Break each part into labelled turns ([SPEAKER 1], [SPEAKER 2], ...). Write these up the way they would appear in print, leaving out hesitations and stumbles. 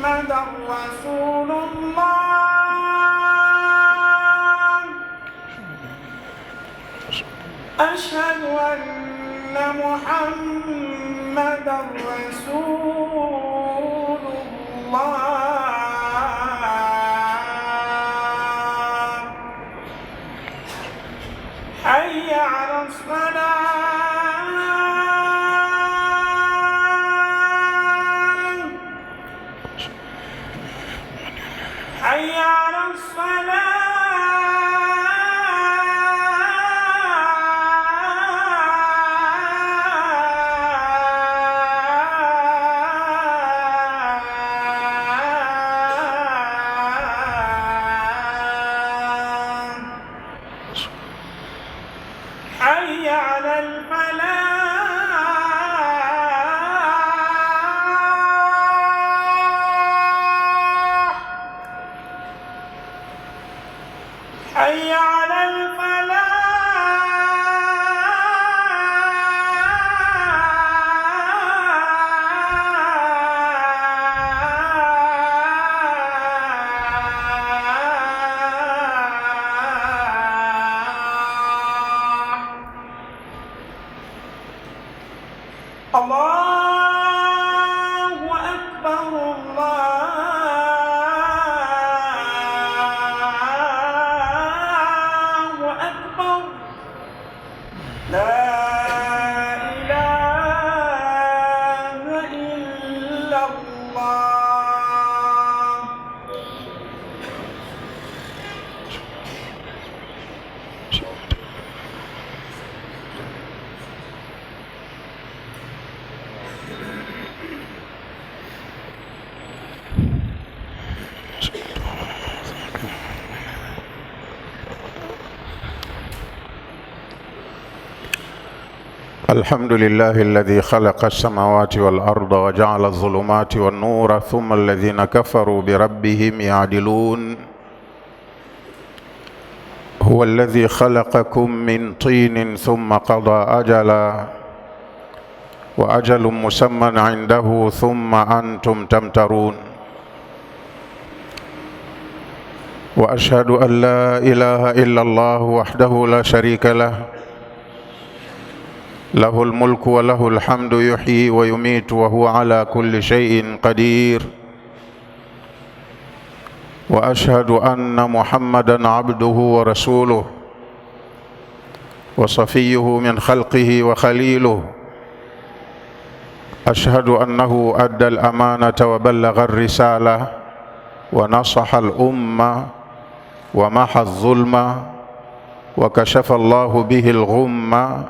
[SPEAKER 1] محمدا رسول الله أشهد أن محمدا رسول الله حي على الصلاة حي على الصلاة حي على الفلاح حي على الله أكبر الله أكبر لا إله إلا الله
[SPEAKER 2] الحمد لله الذي خلق السماوات والأرض وجعل الظلمات والنور ثم الذين كفروا بربهم يعدلون هو الذي خلقكم من طين ثم قضى أجلا وأجل مسمى عنده ثم أنتم تمترون وأشهد أن لا إله إلا الله وحده لا شريك له له الملك وله الحمد يحيي ويميت وهو على كل شيء قدير وأشهد أن محمدا عبده ورسوله وصفيه من خلقه وخليله أشهد أنه أدى الأمانة وبلغ الرسالة ونصح الأمة ومحى الظلم وكشف الله به الغمة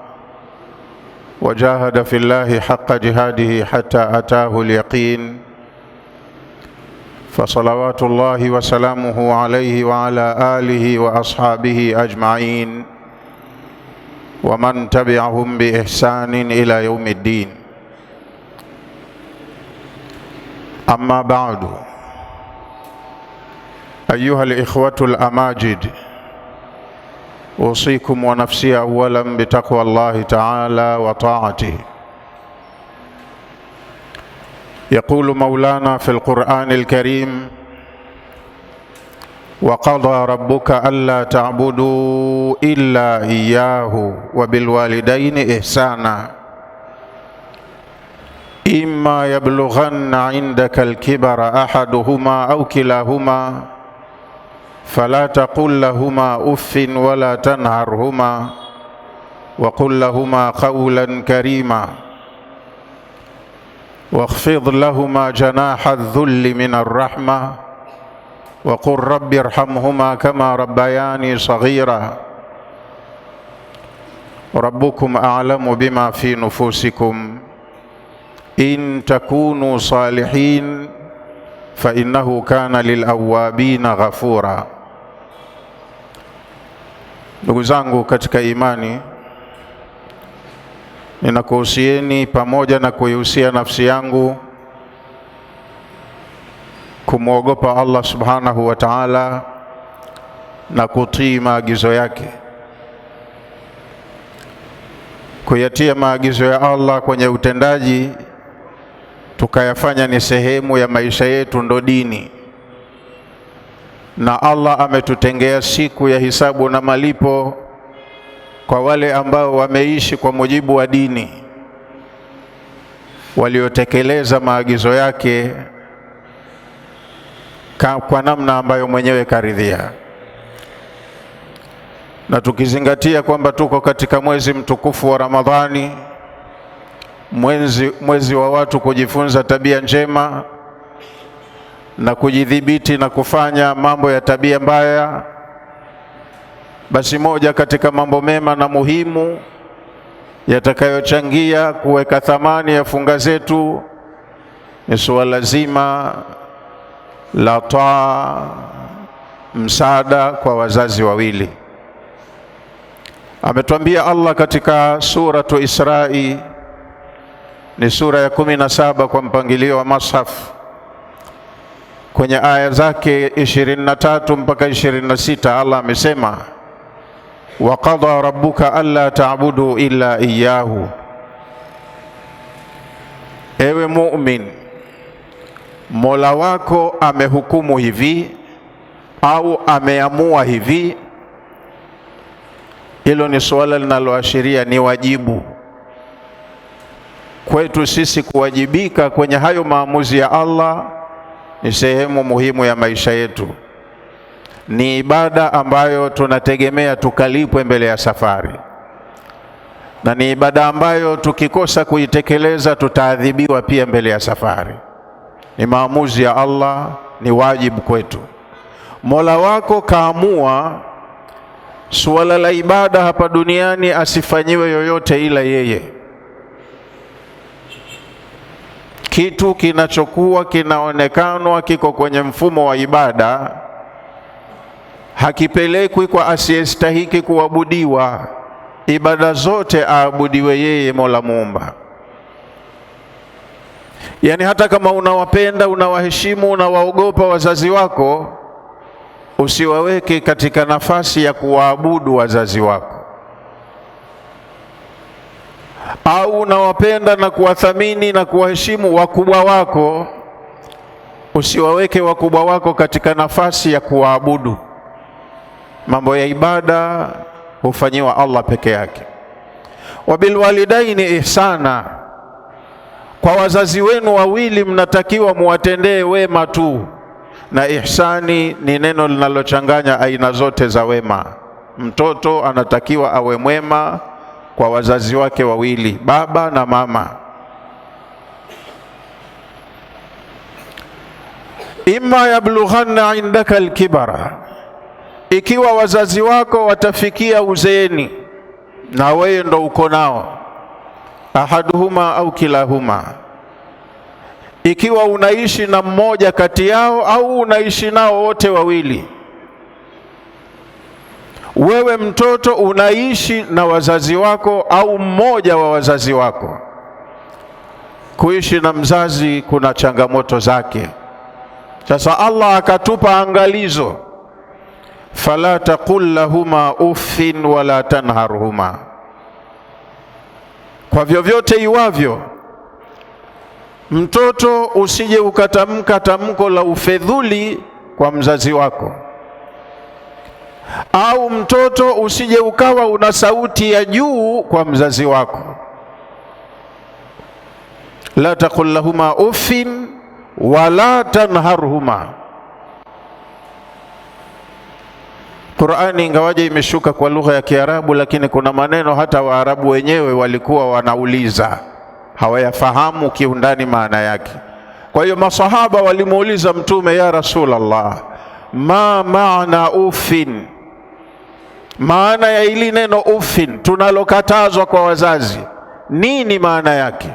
[SPEAKER 2] وجاهد في الله حق جهاده حتى أتاه اليقين فصلوات الله وسلامه عليه وعلى آله وأصحابه أجمعين ومن تبعهم بإحسان إلى يوم الدين أما بعد أيها الإخوة الأماجد أوصيكم ونفسي أولا بتقوى الله تعالى وطاعته. يقول مولانا في القرآن الكريم وقضى ربك ألا تعبدوا إلا إياه وبالوالدين إحسانا إما يبلغن عندك الكبر أحدهما أو كلاهما فلا تقل لهما أف ولا تنهرهما وقل لهما قولا كريما واخفض لهما جناح الذل من الرحمة وقل رب ارحمهما كما ربياني صغيرا ربكم أعلم بما في نفوسكم إن تكونوا صالحين فإنه كان للأوابين غفورا. Ndugu zangu katika imani, ninakuhusieni pamoja na kuihusia nafsi yangu kumwogopa Allah subhanahu wa ta'ala na kutii maagizo yake. Kuyatia maagizo ya Allah kwenye utendaji tukayafanya ni sehemu ya maisha yetu, ndo dini. Na Allah ametutengea siku ya hisabu na malipo kwa wale ambao wameishi kwa mujibu wa dini, waliotekeleza maagizo yake kwa namna ambayo mwenyewe karidhia. Na tukizingatia kwamba tuko katika mwezi mtukufu wa Ramadhani, mwezi wa watu kujifunza tabia njema na kujidhibiti na kufanya mambo ya tabia mbaya, basi moja katika mambo mema na muhimu yatakayochangia kuweka thamani ya funga zetu ni suala zima la taa, msaada kwa wazazi wawili. Ametuambia Allah katika suratu Isra'i, ni sura ya 17 kwa mpangilio wa Mashaf, kwenye aya zake 23 mpaka 26, Allah amesema wa qadha rabbuka alla ta'budu illa iyyahu. Ewe mu'min, Mola wako amehukumu hivi au ameamua hivi. Hilo ni suala linaloashiria ni wajibu kwetu sisi kuwajibika kwenye hayo maamuzi ya Allah. Ni sehemu muhimu ya maisha yetu, ni ibada ambayo tunategemea tukalipwe mbele ya safari, na ni ibada ambayo tukikosa kuitekeleza tutaadhibiwa pia mbele ya safari. Ni maamuzi ya Allah, ni wajibu kwetu. Mola wako kaamua suala la ibada hapa duniani asifanyiwe yoyote ila yeye. Kitu kinachokuwa kinaonekanwa kiko kwenye mfumo wa ibada hakipelekwi kwa asiyestahiki kuabudiwa. Ibada zote aabudiwe yeye, Mola Muumba. Yani hata kama unawapenda, unawaheshimu, unawaogopa wazazi wako, usiwaweke katika nafasi ya kuwaabudu wazazi wako. Au unawapenda na kuwathamini na kuwaheshimu wakubwa wako, usiwaweke wakubwa wako katika nafasi ya kuwaabudu. Mambo ya ibada hufanyiwa Allah peke yake. Wabilwalidaini ihsana, kwa wazazi wenu wawili mnatakiwa muwatendee wema tu. Na ihsani ni neno linalochanganya aina zote za wema. Mtoto anatakiwa awe mwema kwa wazazi wake wawili, baba na mama. Imma yablughanna indaka alkibara, ikiwa wazazi wako watafikia uzeeni na wewe ndo uko nao, ahaduhuma au kilahuma, ikiwa unaishi na mmoja kati yao au unaishi nao wote wawili. Wewe mtoto unaishi na wazazi wako au mmoja wa wazazi wako. Kuishi na mzazi kuna changamoto zake. Sasa Allah akatupa angalizo, fala taqul lahuma uffin wala tanharhuma. Kwa vyovyote iwavyo, mtoto usije ukatamka tamko la ufedhuli kwa mzazi wako, au mtoto usije ukawa una sauti ya juu kwa mzazi wako. La taqul lahuma uffin wala tanharhuma. Qur'ani ingawaje imeshuka kwa lugha ya Kiarabu, lakini kuna maneno hata Waarabu wenyewe walikuwa wanauliza, hawayafahamu kiundani maana yake. Kwa hiyo masahaba walimuuliza Mtume, ya Rasulullah, ma maana uffin, maana ya hili neno uffin tunalokatazwa kwa wazazi, nini maana yake?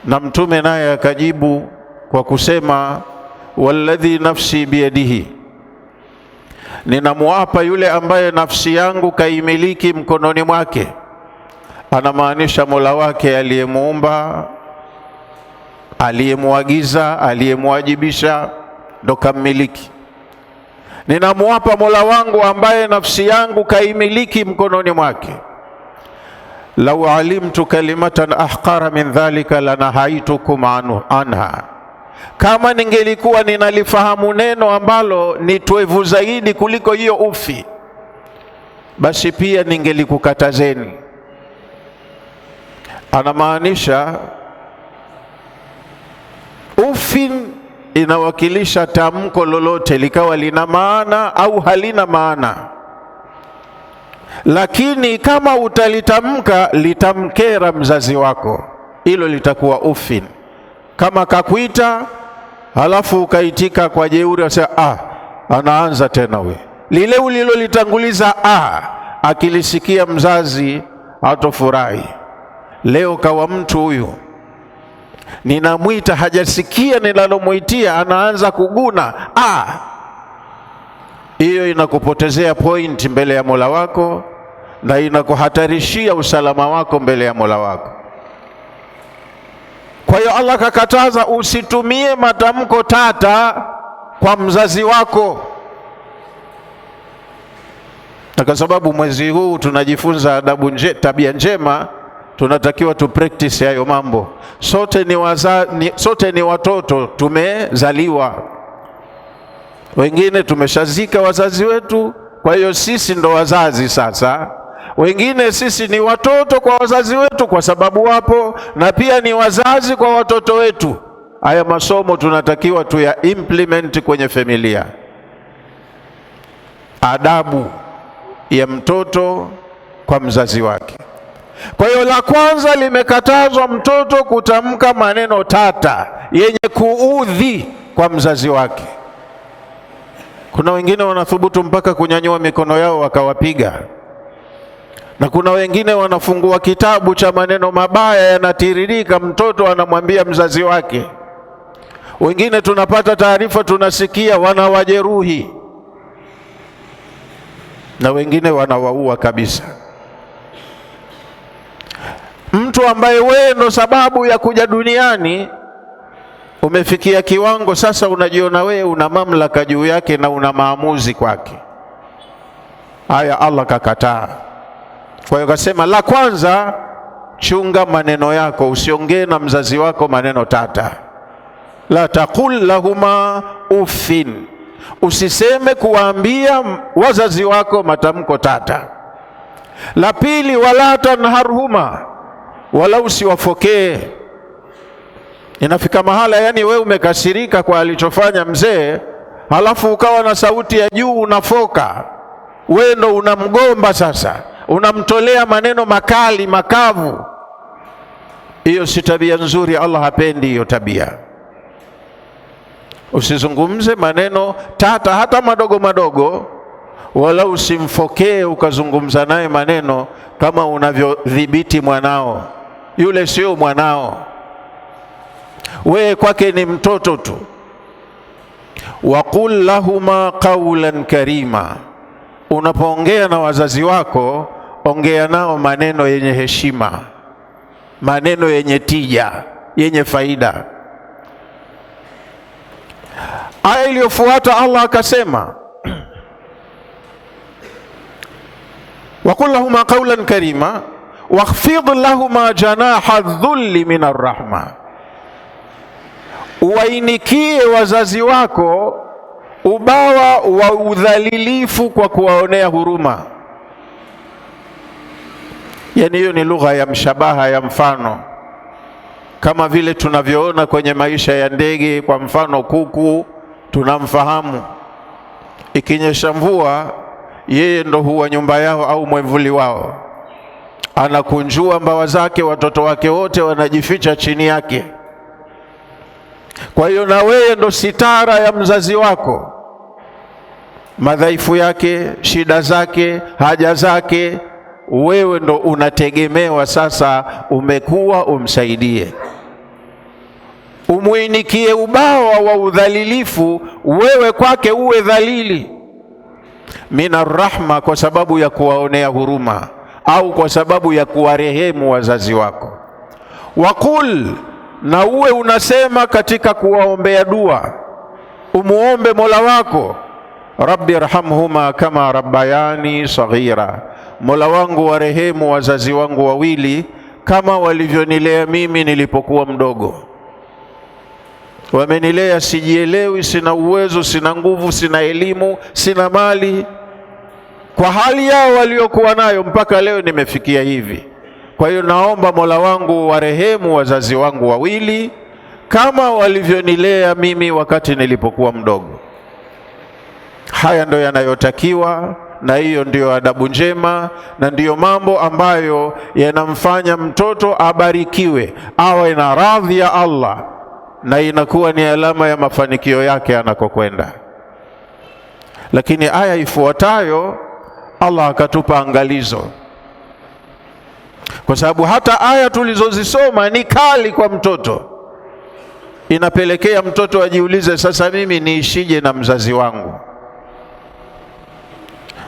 [SPEAKER 2] Na Mtume naye akajibu kwa kusema, walladhi nafsi biyadihi, ninamuapa yule ambaye nafsi yangu kaimiliki mkononi mwake. Anamaanisha Mola wake aliyemuumba, aliyemuagiza, aliyemwajibisha, ndo kammiliki. Ninamuapa Mola wangu ambaye nafsi yangu kaimiliki mkononi mwake, lau alimtu kalimatan ahqara min dhalika lanahaitukum anha, kama ningelikuwa ninalifahamu neno ambalo ni twevu zaidi kuliko hiyo ufi, basi pia ningelikukatazeni. Anamaanisha ufi inawakilisha tamko lolote likawa lina maana au halina maana, lakini kama utalitamka litamkera mzazi wako, hilo litakuwa ufi. Kama kakuita halafu ukaitika kwa jeuri, wasema anaanza tena we, lile ulilolitanguliza akilisikia mzazi hatofurahi. Leo kawa mtu huyu ninamwita, hajasikia ninalomuitia, anaanza kuguna. Hiyo inakupotezea point mbele ya Mola wako na inakuhatarishia usalama wako mbele ya Mola wako. Kwa hiyo Allah kakataza usitumie matamko tata kwa mzazi wako. Na kwa sababu mwezi huu tunajifunza adabu tabia njema, tunatakiwa tu practice hayo mambo. Sote ni watoto, tumezaliwa. Wengine tumeshazika wazazi wetu, kwa hiyo sisi ndo wazazi sasa. Wengine sisi ni watoto kwa wazazi wetu kwa sababu wapo, na pia ni wazazi kwa watoto wetu. Haya masomo tunatakiwa tuya implement kwenye familia. Adabu ya mtoto kwa mzazi wake. Kwa hiyo la kwanza, limekatazwa mtoto kutamka maneno tata yenye kuudhi kwa mzazi wake. Kuna wengine wanathubutu mpaka kunyanyua mikono yao wakawapiga, na kuna wengine wanafungua kitabu cha maneno mabaya yanatiririka, mtoto anamwambia mzazi wake. Wengine tunapata taarifa, tunasikia wanawajeruhi, na wengine wanawaua kabisa. Mtu ambaye wewe ndo sababu ya kuja duniani, umefikia kiwango sasa unajiona wewe una mamlaka juu yake na una maamuzi kwake. Haya Allah kakataa. Kwa hiyo kasema, la kwanza, chunga maneno yako, usiongee na mzazi wako maneno tata. La taqul lahuma uffin, usiseme kuwaambia wazazi wako matamko tata. La pili, wala tanharhuma, wala usiwafokee. Inafika mahala yani wewe umekasirika kwa alichofanya mzee, halafu ukawa na sauti ya juu unafoka. Wewe ndo unamgomba sasa, unamtolea maneno makali makavu. Hiyo si tabia nzuri, Allah hapendi hiyo tabia. Usizungumze maneno tata hata madogo madogo, wala usimfokee ukazungumza naye maneno kama unavyodhibiti mwanao. Yule sio mwanao, wewe kwake ni mtoto tu. Waqul lahuma qawlan karima, unapoongea na wazazi wako ongea nao maneno yenye heshima, maneno yenye tija, yenye faida. Aya iliyofuata Allah akasema, waqul lahuma qawlan karima wakhfid lahuma janaha dhulli min arrahma, uwainikie wazazi wako ubawa wa udhalilifu kwa kuwaonea huruma. Yani hiyo ni lugha ya mshabaha, ya mfano, kama vile tunavyoona kwenye maisha ya ndege. Kwa mfano kuku tunamfahamu, ikinyesha mvua yeye ndo huwa nyumba yao au mwemvuli wao, anakunjua mbawa zake, watoto wake wote wanajificha chini yake. Kwa hiyo na wewe ndo sitara ya mzazi wako, madhaifu yake, shida zake, haja zake, wewe ndo unategemewa sasa. Umekuwa umsaidie, umuinikie ubawa wa udhalilifu, wewe kwake uwe dhalili. Mina rahma, kwa sababu ya kuwaonea huruma au kwa sababu ya kuwarehemu wazazi wako. Waqul, na uwe unasema katika kuwaombea dua, umuombe Mola wako, rabbi irhamhuma kama rabbayani saghira, Mola wangu warehemu wazazi wangu wawili kama walivyonilea mimi nilipokuwa mdogo. Wamenilea sijielewi, sina uwezo, sina nguvu, sina elimu, sina mali. Kwa hali yao waliokuwa nayo mpaka leo nimefikia hivi. Kwa hiyo naomba Mola wangu warehemu wazazi wangu wawili kama walivyonilea mimi wakati nilipokuwa mdogo. Haya ndio yanayotakiwa, na hiyo ndiyo adabu njema, na ndiyo mambo ambayo yanamfanya mtoto abarikiwe, awe na radhi ya Allah, na inakuwa ni alama ya mafanikio yake anakokwenda. Lakini aya ifuatayo Allah akatupa angalizo, kwa sababu hata aya tulizozisoma ni kali kwa mtoto. Inapelekea mtoto ajiulize, sasa mimi niishije na mzazi wangu?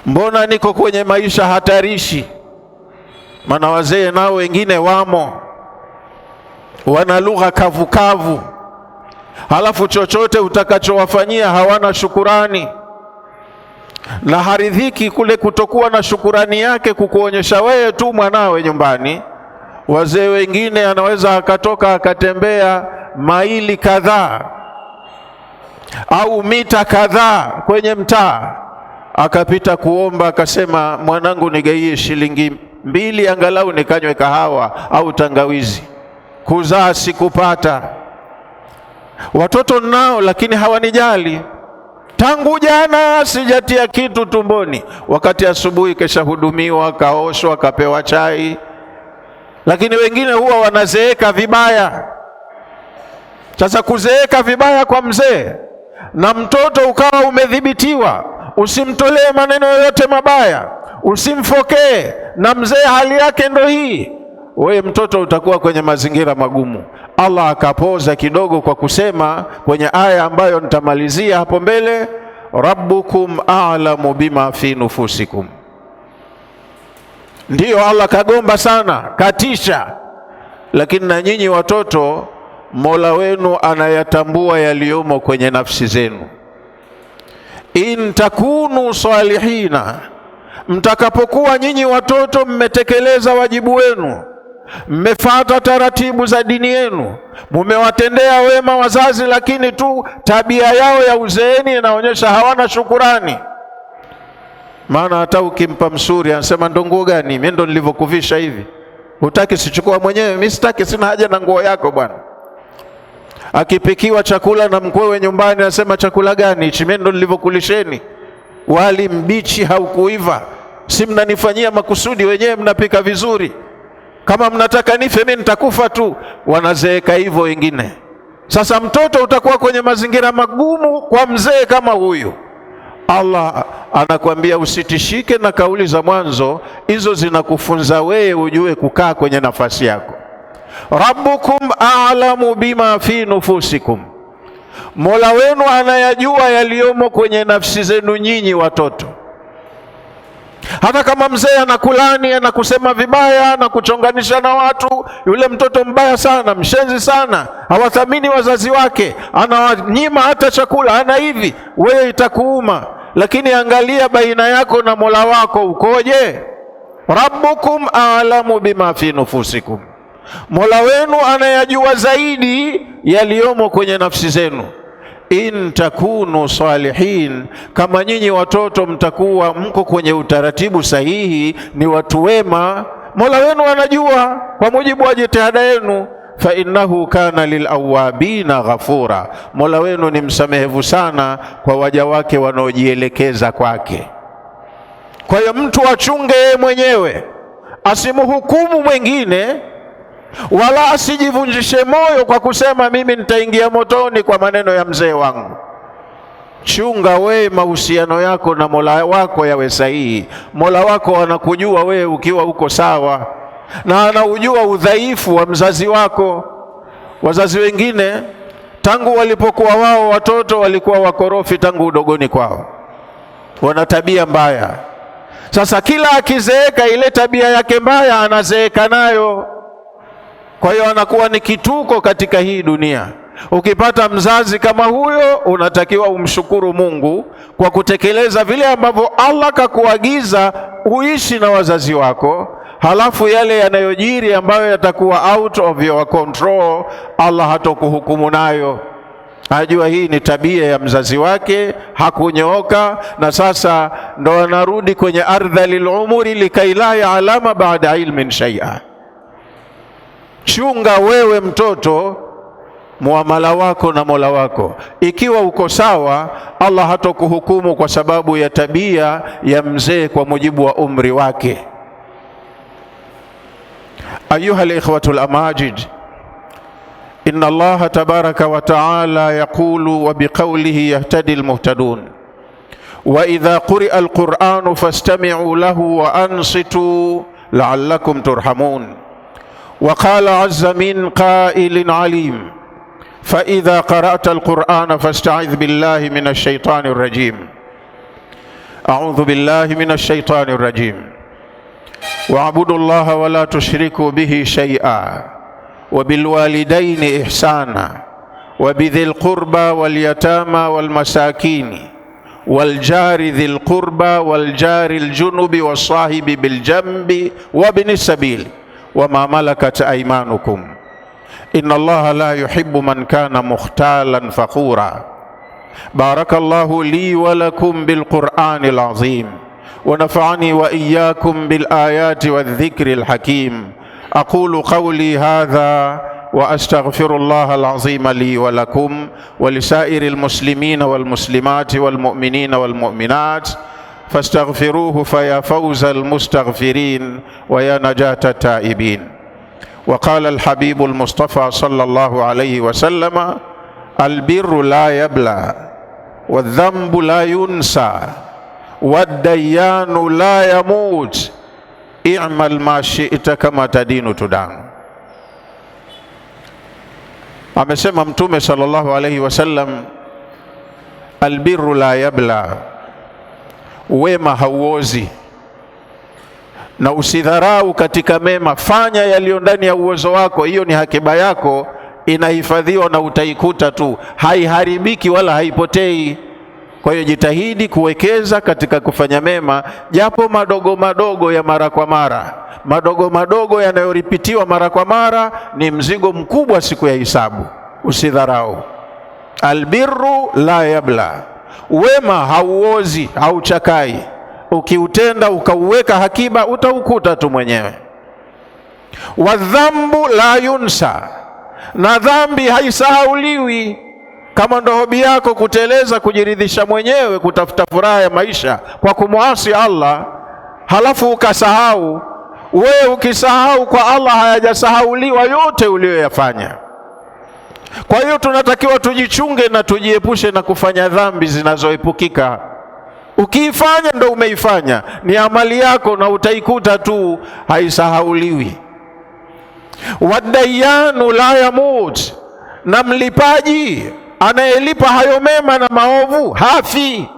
[SPEAKER 2] Mbona niko kwenye maisha hatarishi? Maana wazee nao wengine wamo, wana lugha kavukavu, halafu chochote utakachowafanyia hawana shukurani, na haridhiki kule kutokuwa na shukurani yake kukuonyesha wewe tu mwanawe nyumbani. Wazee wengine anaweza akatoka akatembea maili kadhaa au mita kadhaa kwenye mtaa, akapita kuomba, akasema mwanangu nigaie shilingi 2 angalau nikanywe kahawa au tangawizi. Kuzaa sikupata. Watoto nao lakini hawanijali. Tangu jana sijatia kitu tumboni, wakati asubuhi keshahudumiwa, kaoshwa, kapewa chai. Lakini wengine huwa wanazeeka vibaya. Sasa kuzeeka vibaya kwa mzee na mtoto ukawa umedhibitiwa, usimtolee maneno yoyote mabaya, usimfokee, na mzee hali yake ndo hii, wewe mtoto utakuwa kwenye mazingira magumu. Allah akapoza kidogo kwa kusema kwenye aya ambayo nitamalizia hapo mbele, rabbukum a'lamu bima fi nufusikum. Ndiyo, Allah kagomba sana, katisha, lakini na nyinyi watoto, Mola wenu anayatambua yaliyomo kwenye nafsi zenu. In takunu salihina, mtakapokuwa nyinyi watoto mmetekeleza wajibu wenu, mmefuata taratibu za dini yenu, mumewatendea wema wazazi, lakini tu tabia yao ya uzeeni inaonyesha hawana shukurani. Maana hata ukimpa msuri anasema ndo nguo gani? Mimi ndo nilivyokuvisha hivi. Hutaki? Sichukua mwenyewe. Mimi sitaki, sina haja na nguo yako bwana. Akipikiwa chakula na mkwewe nyumbani anasema chakula gani hichi? Mimi ndo nilivyokulisheni. Wali mbichi haukuiva. Si mnanifanyia makusudi, wenyewe mnapika vizuri. Kama mnataka nife mimi nitakufa tu. Wanazeeka hivyo wengine. Sasa mtoto utakuwa kwenye mazingira magumu kwa mzee kama huyu. Allah anakuambia usitishike na kauli za mwanzo, hizo zinakufunza wewe ujue kukaa kwenye nafasi yako. Rabbukum a'lamu bima fi nufusikum, Mola wenu anayajua yaliyomo kwenye nafsi zenu nyinyi watoto. Hata kama mzee anakulani, anakusema vibaya, anakuchonganisha na watu, yule mtoto mbaya sana, mshenzi sana, hawathamini wazazi wake, anawanyima hata chakula, ana hivi, wewe itakuuma. Lakini angalia baina yako na Mola wako ukoje. Rabbukum a'lamu bima fi nufusikum, Mola wenu anayajua zaidi yaliyomo kwenye nafsi zenu. In takunu salihin, kama nyinyi watoto mtakuwa mko kwenye utaratibu sahihi, ni watu wema, Mola wenu anajua kwa mujibu wa jitihada yenu. Fa innahu kana lilawabina ghafura, Mola wenu ni msamehevu sana kwa waja wake wanaojielekeza kwake. Kwa hiyo mtu achunge yeye mwenyewe, asimhukumu mwingine, wala asijivunjishe moyo kwa kusema mimi nitaingia motoni kwa maneno ya mzee wangu. Chunga wewe mahusiano yako na Mola wako yawe sahihi. Mola wako anakujua wewe ukiwa uko sawa, na anaujua udhaifu wa mzazi wako. Wazazi wengine tangu walipokuwa wao watoto walikuwa wakorofi tangu udogoni kwao, wana tabia mbaya. Sasa kila akizeeka ile tabia yake mbaya anazeeka nayo. Kwa hiyo anakuwa ni kituko katika hii dunia. Ukipata mzazi kama huyo, unatakiwa umshukuru Mungu kwa kutekeleza vile ambavyo Allah kakuagiza uishi na wazazi wako, halafu yale yanayojiri ambayo yatakuwa out of your control, Allah hatakuhukumu nayo. Ajua hii ni tabia ya mzazi wake, hakunyooka, na sasa ndo anarudi kwenye ardhalil umuri likai la ya'lama ba'da ilmin shay'a. Chunga wewe mtoto muamala wako na Mola wako. Ikiwa uko sawa, Allah hatakuhukumu kwa sababu ya tabia ya mzee kwa mujibu wa umri wake. Ayuha al-ikhwatul amajid, inna Allah tabaraka wa ta'ala yaqulu wa biqawlihi yahtadi al-muhtadun wa idha quri'a al-Qur'anu fastami'u lahu wa ansitu la'allakum turhamun. Wa qala 'azza min qa'ilin 'alim فإذا قرأت القرآن فاستعذ بالله من الشيطان الرجيم. أعوذ بالله من الشيطان الرجيم. واعبدوا الله ولا تشركوا به شيئا وبالوالدين إحسانا وبذي القربى واليتامى والمساكين والجار ذي القربى والجار الجنب والصاحب بالجنب وابن السبيل وما ملكت أيمانكم إن الله لا يحب من كان مختالا فخورا. بارك الله لي ولكم بالقرآن العظيم ونفعني وإياكم بالآيات والذكر الحكيم. أقول قولي هذا وأستغفر الله العظيم لي ولكم ولسائر المسلمين والمسلمات والمؤمنين والمؤمنات فاستغفروه فيا فوز المستغفرين ويا نجاة التائبين. وقال الحبيب المصطفى صلى الله عليه وسلم: البر لا يبلى والذنب لا ينسى والديان لا يموت اعمل ما شئت كما تدين تدان. Amesema Mtume sallallahu alayhi wasallam, albirru la yabla, wema hauozi, na usidharau katika mema. Fanya yaliyo ndani ya uwezo wako, hiyo ni hakiba yako, inahifadhiwa na utaikuta tu, haiharibiki wala haipotei. Kwa hiyo jitahidi kuwekeza katika kufanya mema, japo madogo madogo ya mara kwa mara. Madogo madogo yanayoripitiwa mara kwa mara ni mzigo mkubwa siku ya hisabu. Usidharau. Albirru la yabla, wema hauozi, hauchakai. Ukiutenda ukauweka hakiba, utaukuta tu mwenyewe. Wadhambu la yunsa, na dhambi haisahauliwi. Kama ndo hobi yako kuteleza, kujiridhisha mwenyewe, kutafuta furaha ya maisha kwa kumwasi Allah, halafu ukasahau, wewe ukisahau, kwa Allah hayajasahauliwa yote uliyoyafanya. Kwa hiyo tunatakiwa tujichunge na tujiepushe na kufanya dhambi zinazoepukika. Ukiifanya ndo umeifanya, ni amali yako na utaikuta tu, haisahauliwi. Wadayanu la yamut, na mlipaji anayelipa hayo mema na maovu hafi,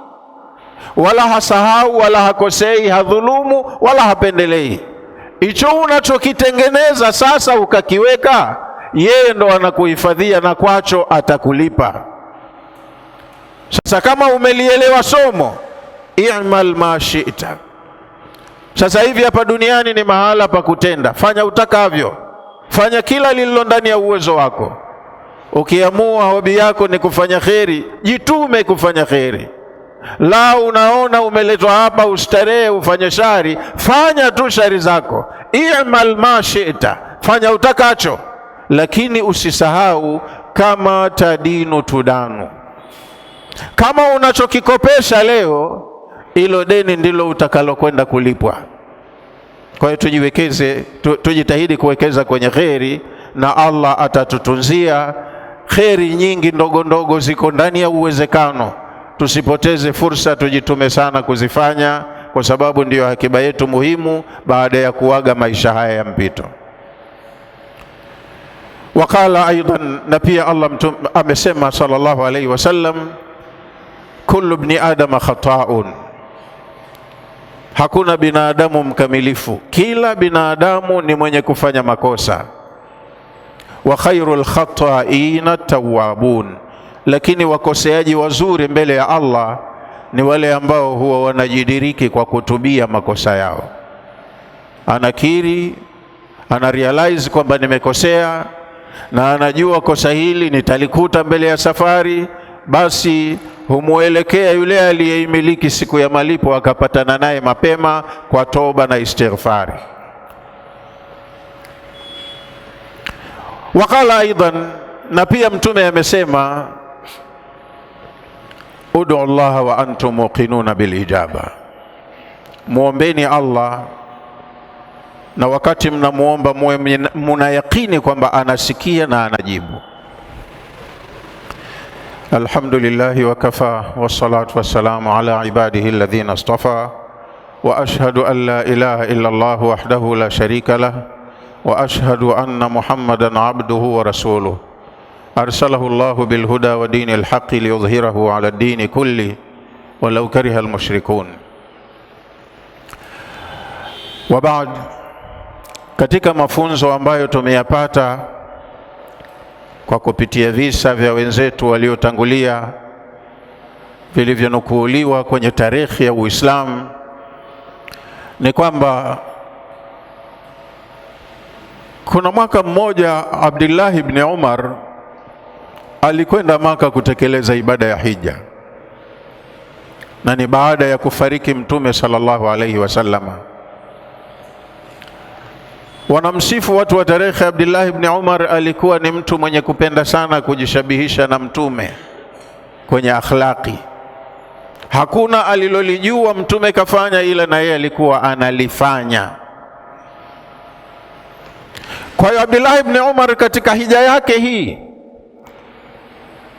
[SPEAKER 2] wala hasahau wala hakosei, hadhulumu wala hapendelei. Hicho unachokitengeneza sasa ukakiweka, yeye ndo anakuhifadhia na kwacho atakulipa. Sasa kama umelielewa somo, i'mal ma shi'ta. Sasa hivi hapa duniani ni mahala pa kutenda, fanya utakavyo, fanya kila lililo ndani ya uwezo wako. Ukiamua hobi yako ni kufanya kheri, jitume kufanya kheri. La unaona umeletwa hapa ustarehe ufanye shari, fanya tu shari zako. I'mal ma shi'ta, fanya utakacho, lakini usisahau kama tadinu tudanu. Kama unachokikopesha leo, ilo deni ndilo utakalokwenda kulipwa. Kwa hiyo tujiwekeze, tujitahidi kuwekeza kwenye kheri, na Allah atatutunzia. Kheri nyingi ndogo ndogo ziko ndani ya uwezekano. Tusipoteze fursa, tujitume sana kuzifanya, kwa sababu ndiyo hakiba yetu muhimu baada ya kuaga maisha haya ya mpito. Wakala aidan, na pia Allah amesema sallallahu alayhi wasallam, kullu ibni adama khata'un, hakuna binadamu mkamilifu, kila binadamu ni mwenye kufanya makosa. Wa khairul khata'ina tawwabun, lakini wakoseaji wazuri mbele ya Allah ni wale ambao huwa wanajidiriki kwa kutubia makosa yao. Anakiri, ana realize kwamba nimekosea na anajua kosa hili nitalikuta mbele ya safari, basi humuelekea yule aliyeimiliki siku ya malipo, akapatana naye mapema kwa toba na istighfari. Wakala aidan, na pia Mtume amesema, ud'u Allah wa antum muqinuna bil ijaba, muombeni Allah na wakati mnamuomba muwe mna yakini kwamba anasikia na anajibu. Alhamdulillahi wa kafa, wassalatu wassalamu ala ibadihi alladhina istafa, wa ashhadu an la ilaha illa Allah wahdahu la sharika lah, wa ashhadu anna Muhammadan abduhu wa rasuluh arsalahu Allah bil huda wa dinil haqqi liyudhhirahu ala ad-din kulli walau kariha al-mushrikun. Wa ba'd, katika mafunzo ambayo tumeyapata kwa kupitia visa vya wenzetu waliotangulia vilivyonukuliwa kwenye tarehe ya Uislamu, ni kwamba kuna mwaka mmoja Abdullah ibn Umar alikwenda Maka kutekeleza ibada ya hija, na ni baada ya kufariki Mtume sallallahu alaihi wasallam. Wanamsifu watu wa tarehe Abdullah ibn Umar alikuwa ni mtu mwenye kupenda sana kujishabihisha na Mtume kwenye akhlaqi. Hakuna alilolijua Mtume kafanya ila na yeye alikuwa analifanya. Kwa hiyo Abdullah ibn Umar katika hija yake hii,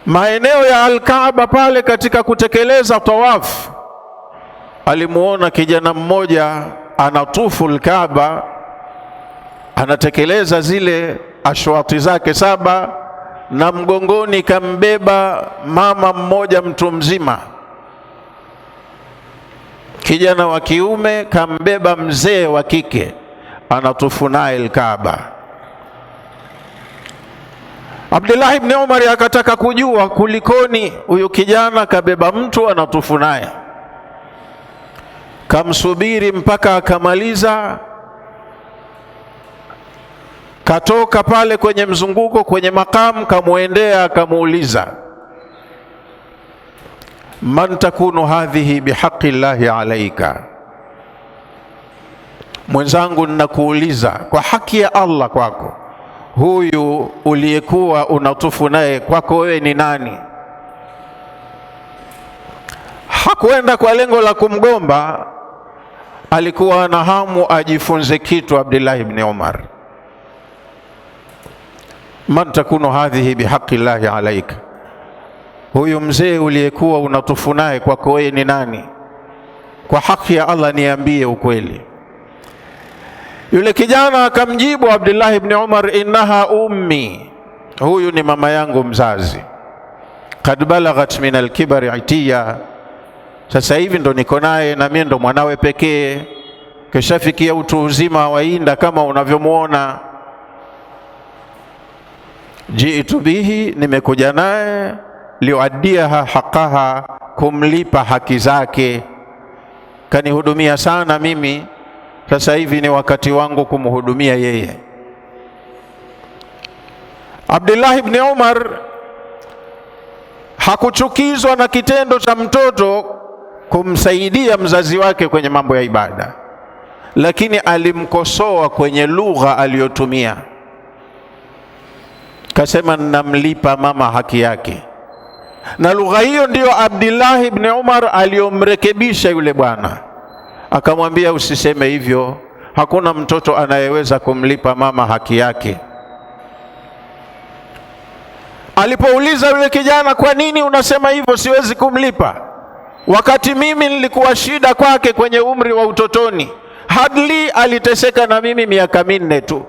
[SPEAKER 2] maeneo ya Al-Kaaba pale, katika kutekeleza tawaf, alimuona kijana mmoja anatufu Al-Kaaba, anatekeleza zile ashwati zake 7, na mgongoni kambeba mama mmoja mtu mzima, kijana wa kiume kambeba mzee wa kike, anatufu naye Al-Kaaba. Abdullah ibn Umar akataka kujua kulikoni huyu kijana kabeba mtu anatufu naye. Kamsubiri mpaka akamaliza, katoka pale kwenye mzunguko kwenye makamu, kamuendea akamuuliza, man takunu hadhihi bihaqqi llahi alaika, mwenzangu ninakuuliza kwa haki ya Allah kwako, huyu uliyekuwa unatufu naye kwako wewe ni nani? Hakwenda kwa lengo la kumgomba, alikuwa na hamu ajifunze kitu. Abdullah ibn Umar, man takunu hadhihi bihaqqi llahi alaika, huyu mzee uliyekuwa unatufu naye kwako wewe ni nani? Kwa haki ya Allah niambie ukweli. Yule kijana akamjibu Abdullah ibn Umar, innaha ummi, huyu ni mama yangu mzazi. Kad balaghat min al-kibari itiya, sasa hivi ndo niko naye na mimi ndo mwanawe pekee, kishafikia utu uzima wa inda kama unavyomuona. Jiitu bihi, nimekuja naye, liuaddiaha haqqaha, kumlipa haki zake. Kanihudumia sana mimi, sasa hivi ni wakati wangu kumhudumia yeye. Abdullah ibn Umar hakuchukizwa na kitendo cha mtoto kumsaidia mzazi wake kwenye mambo ya ibada, lakini alimkosoa kwenye lugha aliyotumia. Kasema namlipa mama haki yake, na lugha hiyo ndiyo Abdullah ibn Umar aliyomrekebisha yule bwana, akamwambia usiseme hivyo, hakuna mtoto anayeweza kumlipa mama haki yake. Alipouliza yule kijana, kwa nini unasema hivyo, siwezi kumlipa, wakati mimi nilikuwa shida kwake kwenye umri wa utotoni, hardly aliteseka na mimi miaka 4 tu,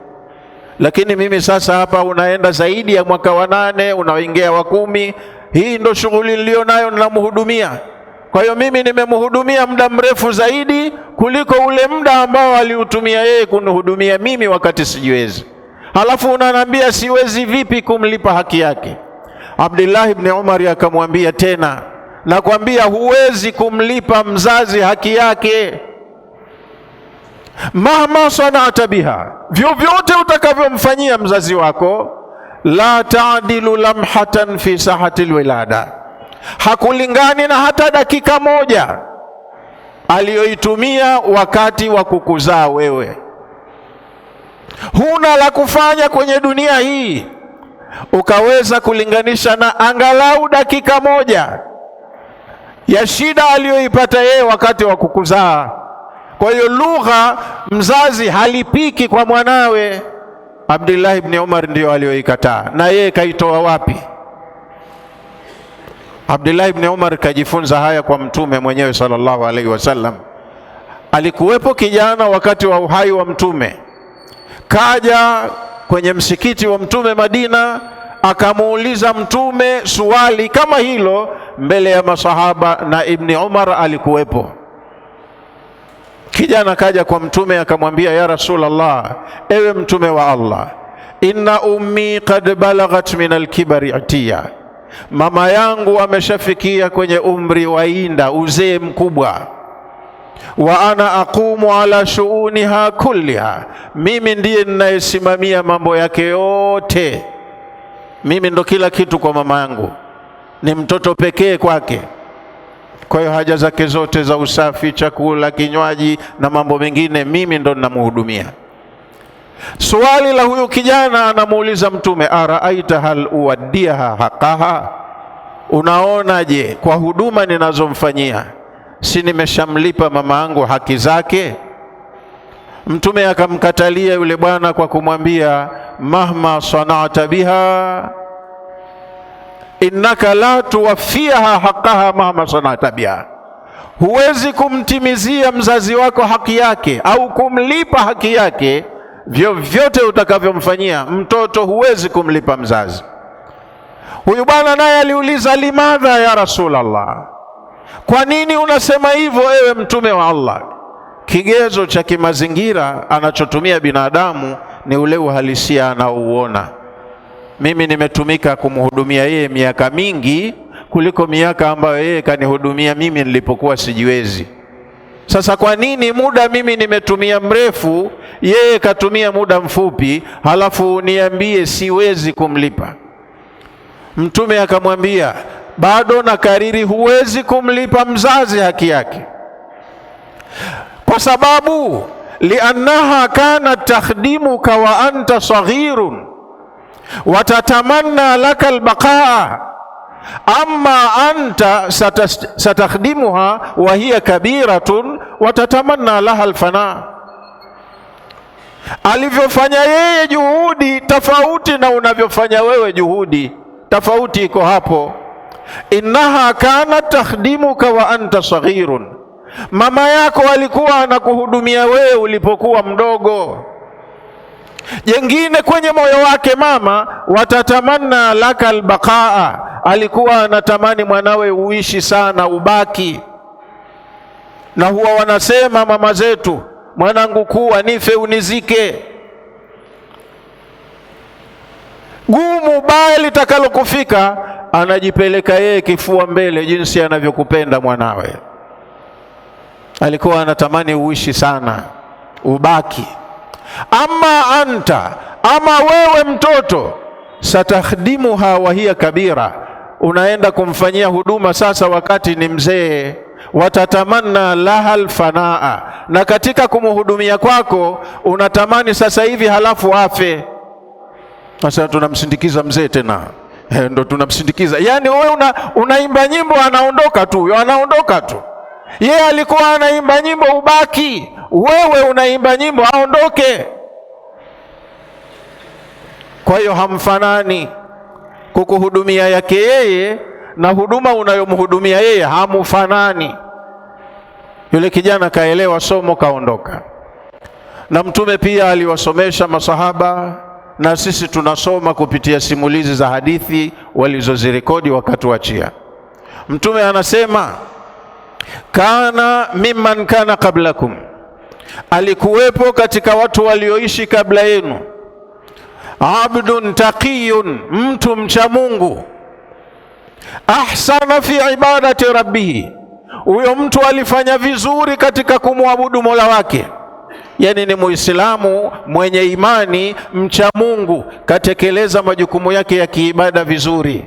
[SPEAKER 2] lakini mimi sasa hapa unaenda zaidi ya mwaka wa 8, unaingia wa 10, hii ndo shughuli nilionayo, ninamhudumia. Kwa hiyo mimi nimemhudumia muda mrefu zaidi kuliko ule muda ambao aliutumia yeye kunihudumia mimi wakati sijiwezi. Halafu unaniambia siwezi vipi kumlipa haki yake? Abdullah ibn Umar akamwambia tena, nakwambia huwezi kumlipa mzazi haki yake. Mahma sanata biha, vyovyote utakavyomfanyia mzazi wako, la taadilu lamhatan fi sahati alwilada, hakulingani na hata dakika moja aliyoitumia wakati wa kukuzaa wewe. Huna la kufanya kwenye dunia hii ukaweza kulinganisha na angalau dakika moja ya shida aliyoipata yeye wakati wa kukuzaa. Kwa hiyo lugha mzazi halipiki kwa mwanawe. Abdullah ibn Umar ndio aliyoikataa, na yeye kaitoa wapi? Abdullah ibn Umar kajifunza haya kwa Mtume mwenyewe sallallahu alaihi wasallam. Alikuwepo kijana wakati wa uhai wa Mtume, kaja kwenye msikiti wa Mtume Madina, akamuuliza Mtume swali kama hilo mbele ya masahaba, na Ibn Umar alikuwepo. Kijana kaja kwa Mtume akamwambia, ya Rasulullah, ewe Mtume wa Allah, inna ummi qad balaghat min alkibari atiya, mama yangu ameshafikia kwenye umri wa inda, uzee mkubwa. Wa ana aqumu ala shuuniha kulliha, mimi ndiye ninayesimamia mambo yake yote. Mimi ndo kila kitu kwa mama yangu, ni mtoto pekee kwake. Kwa hiyo haja zake zote za usafi, chakula, kinywaji na mambo mengine, mimi ndo ninamhudumia. Swali la huyu kijana anamuuliza Mtume, araaita hal uwaddiha haqaha, unaonaje kwa huduma ninazomfanyia, si nimeshamlipa mama yangu haki zake? Mtume akamkatalia yule bwana kwa kumwambia, mahma sanata biha innaka la tuwafiha haqqaha mahma sanata biha, huwezi kumtimizia mzazi wako haki yake au kumlipa haki yake vyovyote utakavyomfanyia mtoto, huwezi kumlipa mzazi. Huyu bwana naye aliuliza, limadha ya Rasulullah, kwa nini unasema hivyo ewe Mtume wa Allah? Kigezo cha kimazingira anachotumia binadamu ni ule uhalisia anaouona. Mimi nimetumika kumhudumia yeye miaka mingi kuliko miaka ambayo yeye kanihudumia mimi nilipokuwa sijiwezi. Sasa kwa nini muda mimi nimetumia mrefu, yeye katumia muda mfupi, halafu niambie siwezi kumlipa? Mtume akamwambia, bado na kariri, huwezi kumlipa mzazi haki yake, kwa sababu liannaha kanat takhdimuka wa anta saghirun wa tatamanna laka albaqaa, amma anta satakhdimuha wa hiya kabiratun wa tatamanna laha alfana. Alivyofanya yeye juhudi tofauti na unavyofanya wewe juhudi, tofauti iko hapo. Innaha kanat takhdimuka wa anta saghirun, mama yako alikuwa anakuhudumia wewe ulipokuwa mdogo. Jengine kwenye moyo wake mama, watatamanna laka albaqaa, alikuwa anatamani mwanawe uishi sana, ubaki. Na huwa wanasema mama zetu, mwanangu kuwa nife unizike. Gumu baya litakalokufika, anajipeleka yeye kifua mbele, jinsi anavyokupenda mwanawe. Alikuwa anatamani uishi sana, ubaki. Ama anta, ama wewe mtoto, satakhdimuha wa hiya kabira, unaenda kumfanyia huduma sasa wakati ni mzee. Watatamanna laha alfanaa, na katika kumhudumia kwako unatamani sasa hivi halafu afe. Sasa tunamsindikiza mzee tena, ndo tunamsindikiza. Yani wewe unaimba nyimbo, anaondoka tu, anaondoka tu. Yeye alikuwa anaimba nyimbo ubaki, wewe unaimba nyimbo aondoke. Kwa hiyo hamfanani. Kukuhudumia yake yeye na huduma unayomhudumia yeye hamufanani. Yule kijana kaelewa somo, kaondoka. Na Mtume pia aliwasomesha masahaba, na sisi tunasoma kupitia simulizi za hadithi walizozirekodi wakati wachia. Mtume anasema, kana mimman kana qablakum, alikuwepo katika watu walioishi kabla yenu, abdun taqiyun, mtu mcha Mungu, ahsana fi ibadati rabbihi, huyo mtu alifanya vizuri katika kumwabudu Mola wake. Yani ni Muislamu mwenye imani, mcha Mungu, katekeleza majukumu yake ya kiibada vizuri.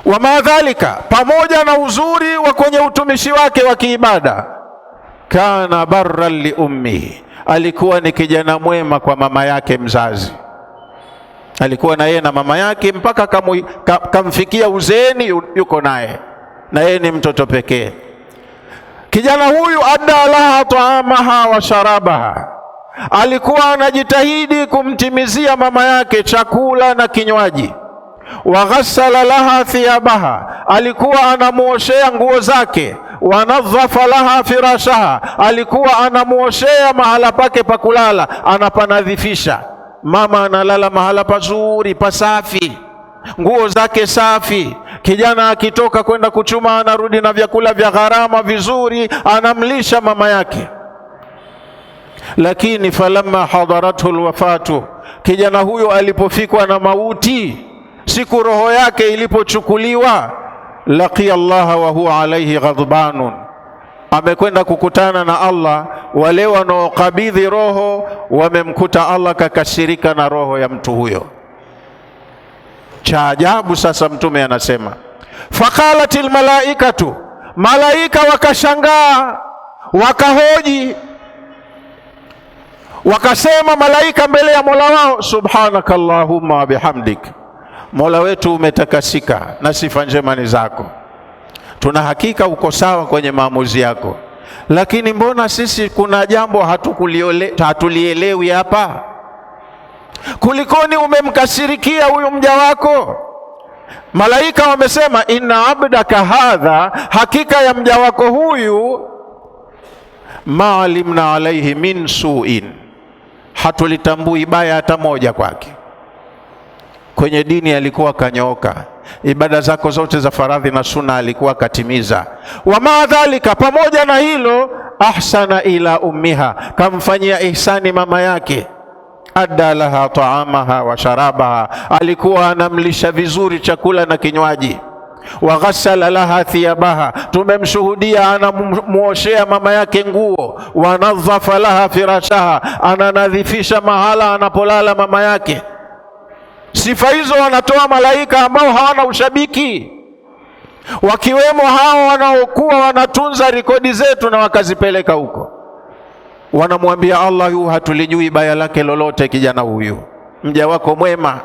[SPEAKER 2] Wa madhalika, pamoja na uzuri wa kwenye utumishi wake wa kiibada, kana barran li ummihi, alikuwa ni kijana mwema kwa mama yake mzazi. Alikuwa na yeye na mama yake mpaka kamfikia uzeeni, yuko naye na yeye ni mtoto pekee. Kijana huyu adda laha taamaha wa sharabaha, alikuwa anajitahidi kumtimizia mama yake chakula na kinywaji. Wa ghassala laha thiyabaha, alikuwa anamuoshea nguo zake. Wa nadhafa laha firashaha, alikuwa anamuoshea mahala pake pa kulala, anapanadhifisha. Mama analala mahala pazuri pasafi, nguo zake safi. Kijana akitoka kwenda kuchuma anarudi na vyakula vya gharama vizuri, anamlisha mama yake. Lakini falamma hadarathu alwafatu, kijana huyo alipofikwa na mauti, siku roho yake ilipochukuliwa, laqiya Allah wa huwa alayhi ghadbanun, amekwenda kukutana na Allah. Wale wanaokabidhi roho wamemkuta Allah kakasirika na roho ya mtu huyo. Cha ajabu sasa, Mtume anasema faqalatil malaikatu, malaika wakashangaa, wakahoji, wakasema malaika mbele ya Mola wao, subhanaka Allahumma wa bihamdik, Mola wetu umetakasika na sifa njema ni zako, tuna hakika uko sawa kwenye maamuzi yako, lakini mbona sisi kuna jambo hatulielewi hapa? Kulikoni umemkasirikia huyu mja wako? Malaika wamesema inna abdaka hadha, hakika ya mja wako huyu, ma alimna alaihi min suin, hatulitambui baya hata moja kwake. Kwenye dini alikuwa kanyooka, ibada zako zote za faradhi na sunna alikuwa katimiza. Wa madhalika, pamoja na hilo, ahsana ila ummiha, kamfanyia ihsani mama yake. Adda laha taamaha wa sharabaha, alikuwa anamlisha vizuri chakula na kinywaji. Wa ghassala laha thiyabaha, tumemshuhudia anamuoshea mama yake nguo. Wa nadhafa laha firashaha, ananadhifisha mahala anapolala mama yake. Sifa hizo wanatoa malaika ambao hawana ushabiki, wakiwemo hao wanaokuwa wanatunza rekodi zetu na wakazipeleka huko. Wanamwambia Allah, yu hatulijui baya lake lolote kijana huyu, mja wako mwema.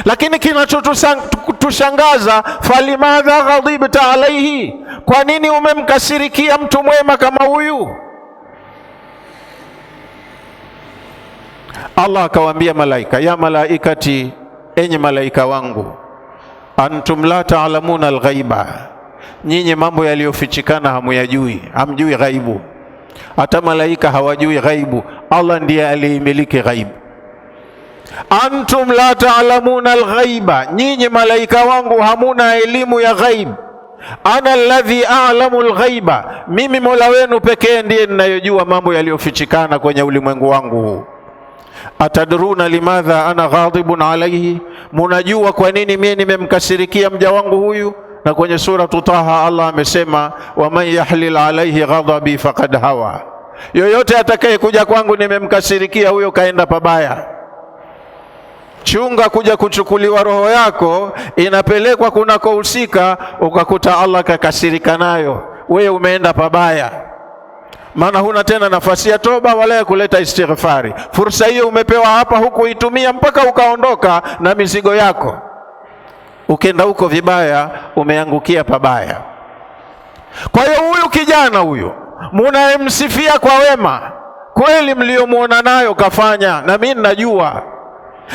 [SPEAKER 2] Lakini kinachotushangaza, falimadha ghadibta alaihi, kwa nini umemkasirikia mtu mwema kama huyu? Allah akawaambia malaika, ya malaikati, enyi malaika wangu, antum la ta'lamuna alghaiba, nyinyi mambo yaliyofichikana hamuyajui, hamjui ghaibu. Hata malaika hawajui ghaibu, Allah ndiye aliyemiliki ghaibu. Antum la ta'lamuna alghaiba, nyinyi malaika wangu hamuna elimu ya ghaib. Ana alladhi a'lamu alghaiba, mimi Mola wenu pekee ndiye ninayojua mambo yaliyofichikana kwenye ulimwengu wangu huu. Atadruna limadha ana ghadibun alayhi, munajua kwa nini mimi nimemkasirikia mja wangu huyu? Na kwenye sura Taha Allah amesema, wa man yahlil alayhi ghadabi faqad hawa, yoyote atakayekuja kwangu nimemkasirikia, huyo kaenda pabaya. Chunga kuja kuchukuliwa roho yako, inapelekwa kunakohusika, ukakuta Allah kakasirika nayo, wewe umeenda pabaya. Maana huna tena nafasi ya toba wala ya kuleta istighfari. Fursa hiyo umepewa hapa, huku itumia mpaka ukaondoka na mizigo yako. Ukenda huko vibaya, umeangukia pabaya. Kwa hiyo huyu kijana huyu munayemsifia kwa wema, kweli mliomuona nayo kafanya, na mimi ninajua,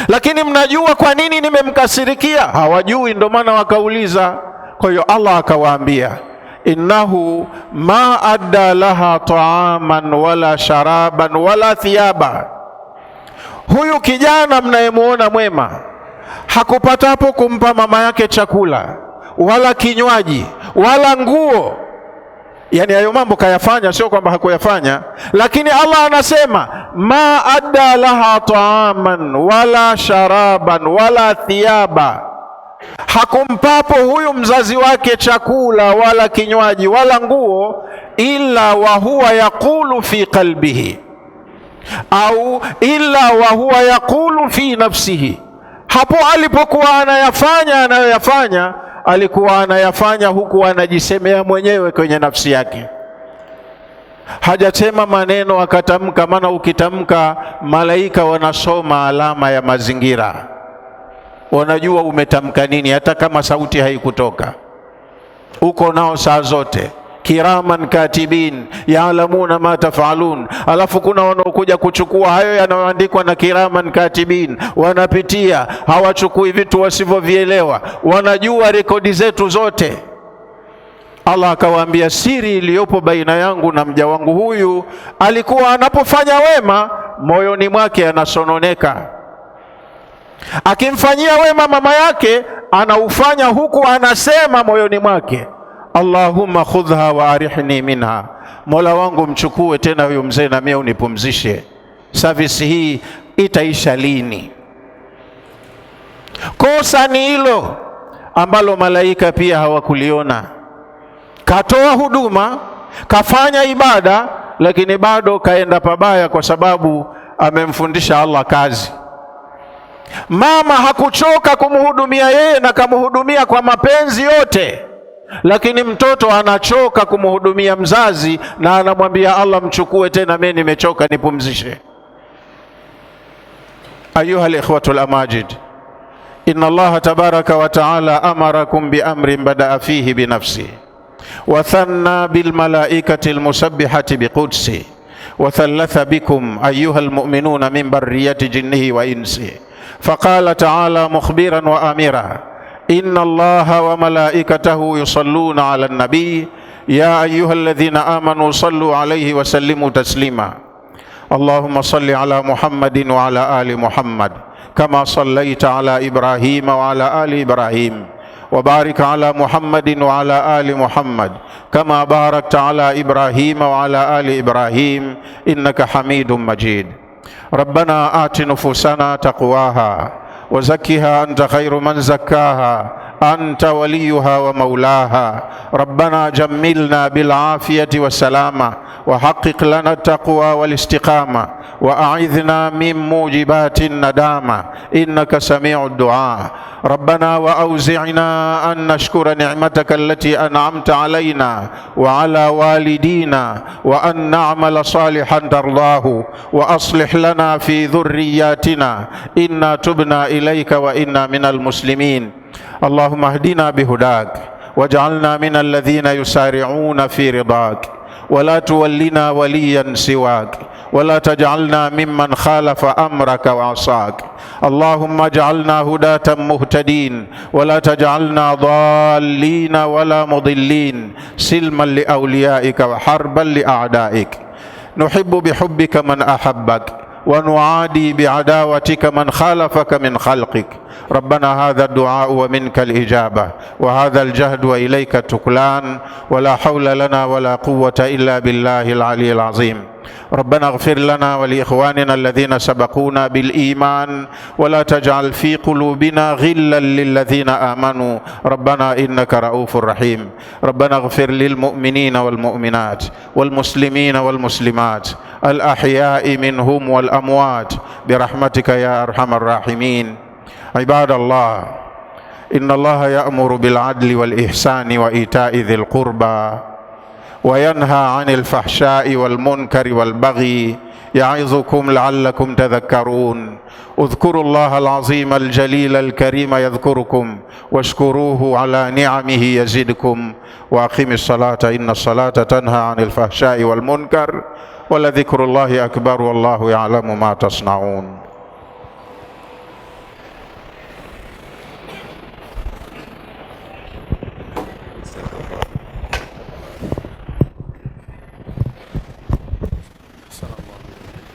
[SPEAKER 2] lakini mnajua kwa nini nimemkasirikia? Hawajui, ndio maana wakauliza. Kwa hiyo Allah akawaambia, innahu ma adda laha ta'aman wala sharaban wala thiyaba, huyu kijana mnayemuona mwema hakupatapo kumpa mama yake chakula wala kinywaji wala nguo. Yani hayo mambo kayafanya, sio kwamba hakuyafanya, lakini Allah anasema ma adda laha taaman wala sharaban wala thiyaba, hakumpapo huyu mzazi wake chakula wala kinywaji wala nguo, illa wa huwa yaqulu fi qalbihi au illa wa huwa yaqulu fi nafsihi. Hapo alipokuwa anayafanya anayoyafanya, alikuwa anayafanya huku anajisemea mwenyewe kwenye nafsi yake, hajasema maneno akatamka. Maana ukitamka, malaika wanasoma alama ya mazingira, wanajua umetamka nini, hata kama sauti haikutoka. Uko nao saa zote, kiraman katibin yaalamuna ma tafalun. Alafu kuna wanaokuja kuchukua hayo yanayoandikwa na kiraman katibin, wanapitia, hawachukui vitu wasivyovielewa, wanajua rekodi zetu zote. Allah akawaambia, siri iliyopo baina yangu na mja wangu huyu, alikuwa anapofanya wema moyoni mwake anasononeka, akimfanyia wema mama yake anaufanya huku anasema moyoni mwake, Allahumma khudhha wa arihni minha, Mola wangu mchukue tena huyo mzee na mimi unipumzishe. Service hii itaisha lini? Kosa ni hilo ambalo malaika pia hawakuliona. Katoa huduma, kafanya ibada, lakini bado kaenda pabaya, kwa sababu amemfundisha Allah kazi. Mama hakuchoka kumhudumia yeye na kamhudumia kwa mapenzi yote, lakini mtoto anachoka kumhudumia mzazi na anamwambia Allah, mchukue tena, mimi nimechoka, nipumzishe. Ayuha al-ikhwatul amajid, inna Allah tabaraka wa ta'ala amarakum bi amrin bada'a fihi bi nafsi wa thanna bil malaikati al musabbihati bi qudsi wa thalatha bikum ayyuha al mu'minuna min barriyati jinnihi wa insi. Faqala ta'ala mukhbiran wa amira, inna Allaha wa malaikatahu yusalluna ala an-nabi ya ayyuha alladhina amanu sallu alayhi wa sallimu taslima. Allahumma salli ala Muhammadin wa ala ali Muhammad kama sallaita ala Ibrahim wa ala ali Ibrahim, wa barik ala Muhammadin wa ala ali Muhammad kama barakta ala Ibrahim wa ala ali Ibrahim innaka Hamidum Majid. Rabbana ati nufusana taqwaha wa zakkiha anta khairu man zakkaha anta waliyuha wa maulaha. Rabbana jammilna bil afiyati was salama wa haqqiq lana at-taqwa wal istiqama wa a'idhna min mujibati an-nadama innaka sami'ud du'a. Rabbana wa awzi'na an nashkura ni'mataka allati an'amta alayna wa ala walidina wa an na'mala salihan tardahu wa aslih lana fi dhurriyyatina inna tubna ilayka wa inna minal muslimin. Allahumma hdina bihudak waj'alna minal ladhina yusari'una fi ridak ولا تولنا وليا سواك ولا تجعلنا ممن خالف أمرك وعصاك. اللهم اجعلنا هداة مهتدين ولا تجعلنا ضالين ولا مضلين، سلما لأوليائك وحربا لأعدائك. نحب بحبك من أحبك ونعادي بعداوتك من خالفك من خلقك. ربنا هذا الدعاء ومنك الإجابة وهذا الجهد وإليك التكلان ولا حول لنا ولا قوة إلا بالله العلي العظيم. ربنا اغفر لنا ولإخواننا الذين سبقونا بالإيمان ولا تجعل في قلوبنا غلا للذين آمنوا ربنا إنك رؤوف رحيم. ربنا اغفر للمؤمنين والمؤمنات والمسلمين والمسلمات الأحياء منهم والأموات برحمتك يا أرحم الراحمين. عباد الله، إن الله يأمر بالعدل والإحسان وإيتاء ذي القربى وينهى عن الفحشاء والمنكر والبغي يعظكم لعلكم تذكرون. اذكروا الله العظيم الجليل الكريم يذكركم واشكروه على نعمه يزدكم وأقم الصلاة إن الصلاة تنهى عن الفحشاء والمنكر ولذكر الله أكبر والله يعلم ما تصنعون.